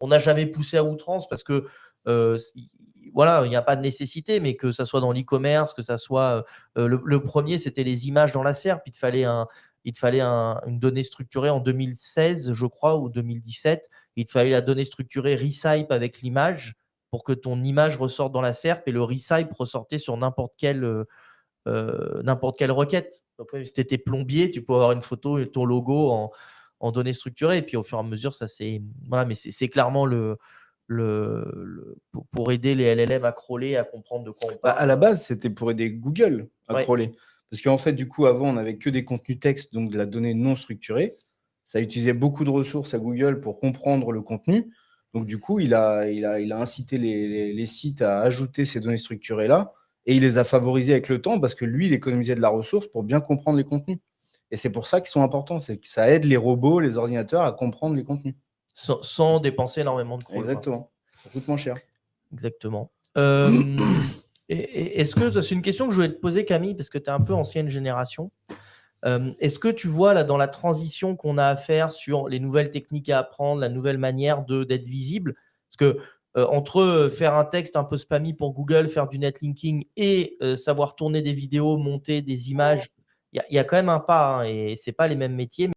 on n'a jamais poussé à outrance parce que voilà, il n'y a pas de nécessité, mais que ça soit dans l'e-commerce, que ça soit le premier, c'était les images dans la SERP. Il te fallait une donnée structurée en 2016, je crois, ou 2017. Il te fallait la donnée structurée Recipe avec l'image pour que ton image ressorte dans la SERP et le Recipe ressortait sur n'importe quelle requête. Donc, si tu étais plombier, tu peux avoir une photo et ton logo en données structurées. Et puis au fur et à mesure, ça c'est voilà, mais c'est clairement pour aider les LLM à crawler, à comprendre de quoi on À parle. la base, c'était pour aider Google à Ouais. crawler. Parce qu'en fait, du coup, avant, on n'avait que des contenus texte, donc de la donnée non structurée. Ça utilisait beaucoup de ressources à Google pour comprendre le contenu. Donc, du coup, il a incité les sites à ajouter ces données structurées-là et il les a favorisées avec le temps parce que lui, il économisait de la ressource pour bien comprendre les contenus. Et c'est pour ça qu'ils sont importants. C'est que ça aide les robots, les ordinateurs à comprendre les contenus. Sans dépenser énormément de crawl. Exactement. Ça coûte moins cher. Exactement. Est-ce que c'est une question que je voulais te poser, Camille, parce que tu es un peu ancienne génération. Est-ce que tu vois là dans la transition qu'on a à faire sur les nouvelles techniques à apprendre, la nouvelle manière d'être visible, parce que entre faire un texte un peu spammy pour Google, faire du netlinking et savoir tourner des vidéos, monter des images, il y a quand même un pas, hein, et c'est pas les mêmes métiers.